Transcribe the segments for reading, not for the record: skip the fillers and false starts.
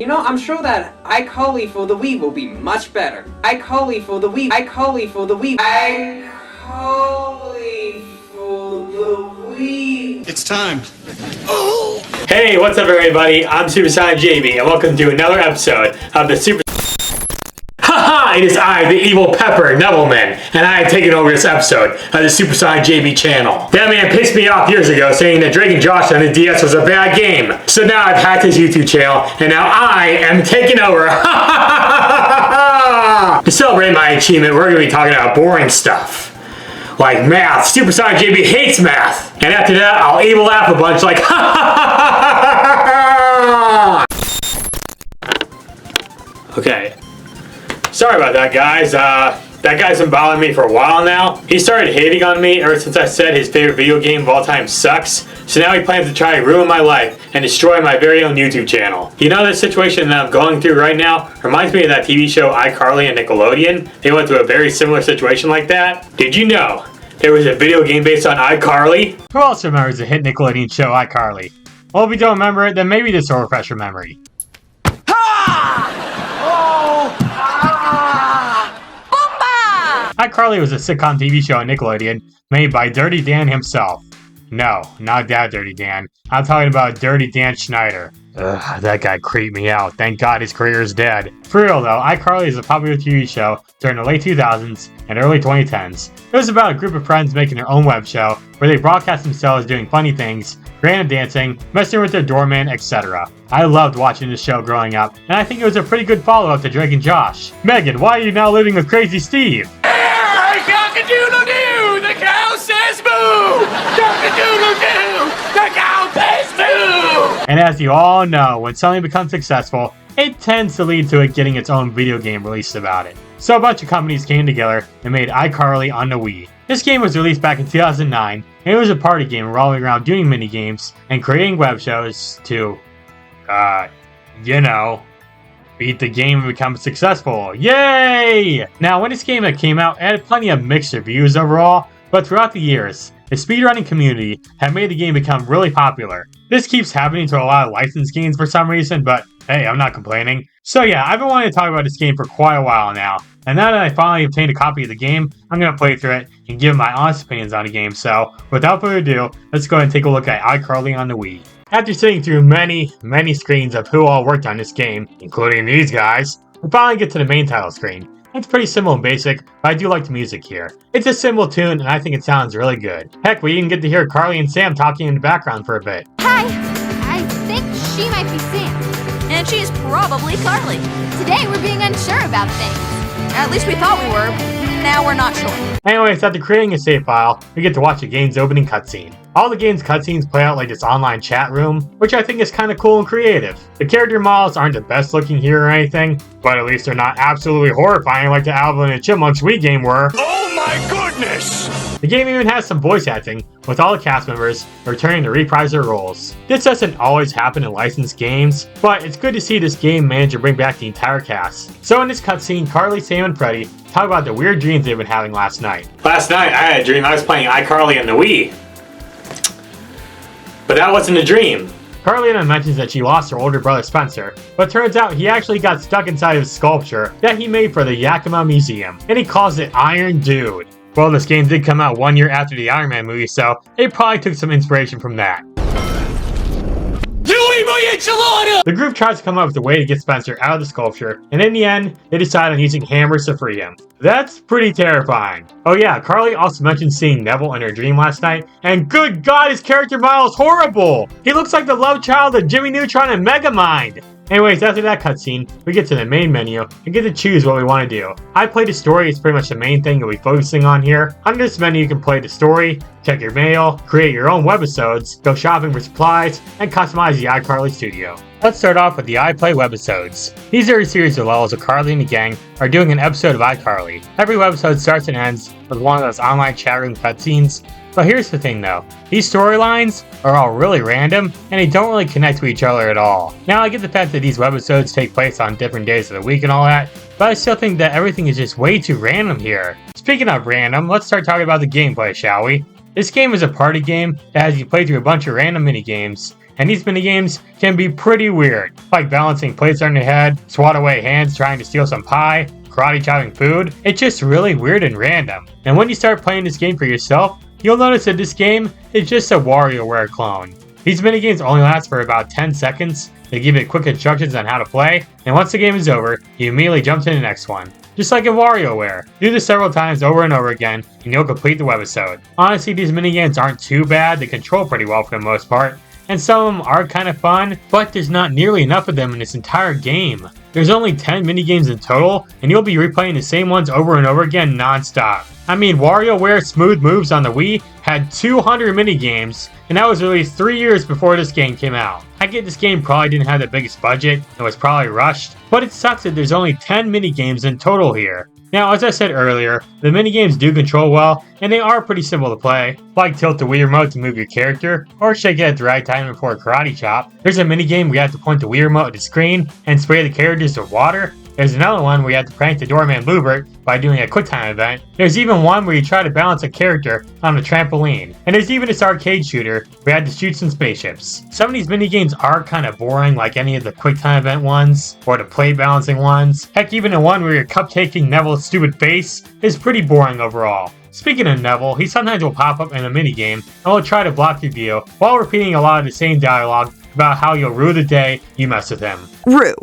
You know, I'm sure that iCarly for the Wii will be much better. iCarly for the Wii. iCarly for the Wii. iCarly for the Wii. It's time. Hey, what's up everybody? I'm SuperSonicJB and welcome to another episode of the Super... Haha! It is I, the evil Pepper Nobleman, and I have taken over this episode of the SuperSonicJB channel. That man pissed me off years ago saying that Drake and Josh on the DS was a bad game. So now I've hacked his YouTube channel, and now I am taking over. To celebrate my achievement, we're going to be talking about boring stuff. Like math. SuperSonicJB hates math. And after that, I'll evil laugh a bunch like Okay. Sorry about that, guys. That guy's been bothering me for a while now. He started hating on me ever since I said his favorite video game of all time sucks. So now he plans to try to ruin my life and destroy my very own YouTube channel. You know, this situation that I'm going through right now reminds me of that TV show iCarly and Nickelodeon. They went through a very similar situation like that. Did you know there was a video game based on iCarly? Who else remembers the hit Nickelodeon show iCarly? Well, if you don't remember it, then maybe this will refresh your memory. iCarly was a sitcom TV show on Nickelodeon made by Dirty Dan himself. No, not that Dirty Dan. I'm talking about Dirty Dan Schneider. Ugh, that guy creeped me out. Thank God his career is dead. For real though, iCarly is a popular TV show during the late 2000s and early 2010s. It was about a group of friends making their own web show where they broadcast themselves doing funny things, random dancing, messing with their doorman, etc. I loved watching this show growing up, and I think it was a pretty good follow-up to Drake and Josh. Megan, why are you now living with Crazy Steve? Cock-a-doodle-doo! The cow says moo! Cock-a-doodle-doo! The cow says moo! And as you all know, when something becomes successful, it tends to lead to it getting its own video game released about it. So a bunch of companies came together and made iCarly on the Wii. This game was released back in 2009, and it was a party game revolving around doing minigames and creating web shows to, beat the game and become successful. Yay! Now, when this game came out, it had plenty of mixed reviews overall, but throughout the years, the speedrunning community had made the game become really popular. This keeps happening to a lot of licensed games for some reason, but hey, I'm not complaining. So yeah, I've been wanting to talk about this game for quite a while now, and now that I finally obtained a copy of the game, I'm going to play through it and give my honest opinions on the game. So, without further ado, let's go ahead and take a look at iCarly on the Wii. After sitting through many screens of who all worked on this game, including these guys, we finally get to the main title screen. It's pretty simple and basic, but I do like the music here. It's a simple tune and I think it sounds really good. Heck, we even get to hear Carly and Sam talking in the background for a bit. Hi! I think she might be Sam. And she's probably Carly. Today we're being unsure about things. At least we thought we were. Now we're not sure. Anyways, after creating a save file, we get to watch the game's opening cutscene. All the game's cutscenes play out like this online chat room, which I think is kind of cool and creative. The character models aren't the best looking here or anything, but at least they're not absolutely horrifying like the Alvin and Chipmunks Wii game were. Oh my goodness! The game even has some voice acting, with all the cast members returning to reprise their roles. This doesn't always happen in licensed games, but it's good to see this game manage to bring back the entire cast. So in this cutscene, Carly, Sam, and Freddy talk about the weird dreams they've been having last night. Last night, I had a dream I was playing iCarly on the Wii. But that wasn't a dream. Carly then mentions that she lost her older brother Spencer, but turns out he actually got stuck inside of a sculpture that he made for the Yakima Museum, and he calls it Iron Dude. Well, this game did come out 1 year after the Iron Man movie, so it probably took some inspiration from that. The group tries to come up with a way to get Spencer out of the sculpture, and in the end, they decide on using hammers to free him. That's pretty terrifying. Oh yeah, Carly also mentioned seeing Neville in her dream last night, and good God, his character model is horrible! He looks like the love child of Jimmy Neutron and Megamind! Anyways, after that cutscene, we get to the main menu and get to choose what we want to do. I play the story, it's pretty much the main thing you'll be focusing on here. Under this menu you can play the story, check your mail, create your own webisodes, go shopping for supplies, and customize the iCarly studio. Let's start off with the iPlay webisodes. These are a series of levels where Carly and the gang are doing an episode of iCarly. Every webisode starts and ends with one of those online chat room cutscenes. But here's the thing though, these storylines are all really random and they don't really connect to each other at all. Now I get the fact that these webisodes take place on different days of the week and all that, but I still think that everything is just way too random here. Speaking of random, let's start talking about the gameplay, shall we? This game is a party game that has you play through a bunch of random minigames, and these minigames can be pretty weird, like balancing plates on your head, swat away hands trying to steal some pie, karate chopping food. It's just really weird and random. And when you start playing this game for yourself, you'll notice that this game is just a WarioWare clone. These minigames only last for about 10 seconds. They give you quick instructions on how to play, and once the game is over, you immediately jump to the next one. Just like in WarioWare. Do this several times over and over again, and you'll complete the webisode. Honestly, these minigames aren't too bad. They control pretty well for the most part, and some of them are kind of fun, but there's not nearly enough of them in this entire game. There's only 10 minigames in total, and you'll be replaying the same ones over and over again non-stop. I mean, WarioWare Smooth Moves on the Wii had 200 minigames, and that was released 3 years before this game came out. I get this game probably didn't have the biggest budget, and was probably rushed, but it sucks that there's only 10 minigames in total here. Now, as I said earlier, the minigames do control well, and they are pretty simple to play, like tilt the Wii remote to move your character, or shake it at the right time before a karate chop. There's a minigame where you have to point the Wii remote at the screen and spray the characters with water. There's another one where you have to prank the doorman Bluebert by doing a QuickTime event. There's even one where you try to balance a character on a trampoline. And there's even this arcade shooter where you have to shoot some spaceships. Some of these minigames are kind of boring, like any of the QuickTime event ones, or the plate balancing ones. Heck, even the one where you're cupcaking Neville's stupid face is pretty boring overall. Speaking of Neville, he sometimes will pop up in a minigame and will try to block your view while repeating a lot of the same dialogue about how you'll rue the day you mess with him. Rue.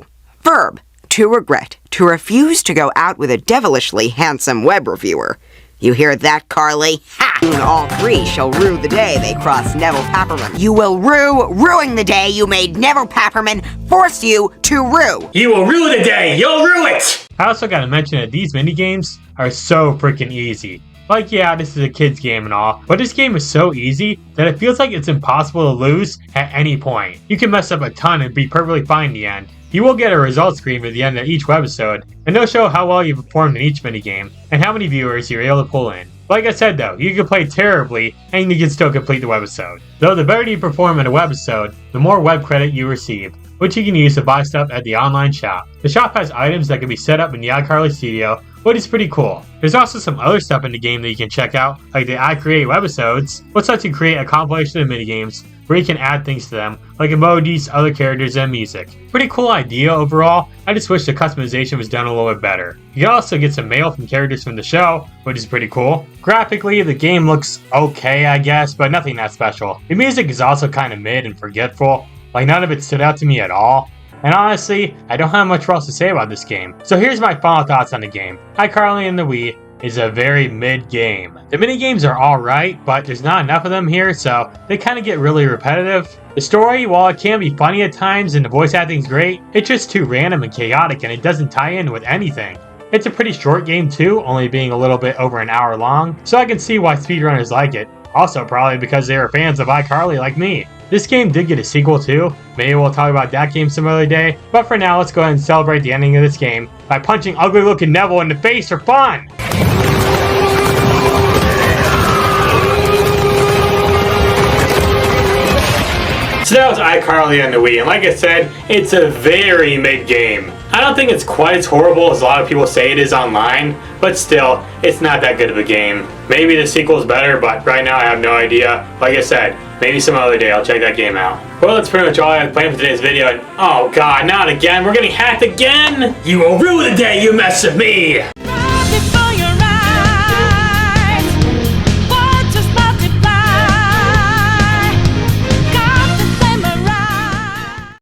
Verb. To regret. To refuse to go out with a devilishly handsome web reviewer. You hear that, Carly? Ha! Soon all three shall rue the day they cross Neville Papperman. You will ruing the day you made Neville Papperman force you to rue. You will rue the day! You'll rue it! I also gotta mention that these minigames are so freaking easy. Like, yeah, this is a kid's game and all, but this game is so easy that it feels like it's impossible to lose at any point. You can mess up a ton and be perfectly fine in the end. You will get a results screen at the end of each webisode, and they'll show how well you performed in each minigame, and how many viewers you're able to pull in. Like I said though, you can play terribly, and you can still complete the webisode. Though the better you perform in a webisode, the more web credit you receive, which you can use to buy stuff at the online shop. The shop has items that can be set up in the iCarly studio, which is pretty cool. There's also some other stuff in the game that you can check out, like the I Create webisodes, which lets you create a compilation of minigames where you can add things to them, like emojis, other characters, and music. Pretty cool idea overall. I just wish the customization was done a little bit better. You can also get some mail from characters from the show, which is pretty cool. Graphically, the game looks okay, I guess, but nothing that special. The music is also kind of mid and forgetful. Like, none of it stood out to me at all. And honestly, I don't have much else to say about this game. So here's my final thoughts on the game. iCarly and the Wii is a very mid game. The minigames are alright, but there's not enough of them here, so they kind of get really repetitive. The story, while it can be funny at times and the voice acting's great, it's just too random and chaotic and it doesn't tie in with anything. It's a pretty short game too, only being a little bit over an hour long, so I can see why speedrunners like it. Also probably because they are fans of iCarly like me. This game did get a sequel too. Maybe we'll talk about that game some other day, but for now let's go ahead and celebrate the ending of this game by punching ugly looking Neville in the face for fun! So that was iCarly on the Wii, and like I said, it's a very mid game. I don't think it's quite as horrible as a lot of people say it is online, but still, it's not that good of a game. Maybe the sequel is better, but right now I have no idea. Like I said, maybe some other day I'll check that game out. Well, that's pretty much all I had planned for today's video, and oh god, not again, we're getting hacked again! You will rue the day you mess with me!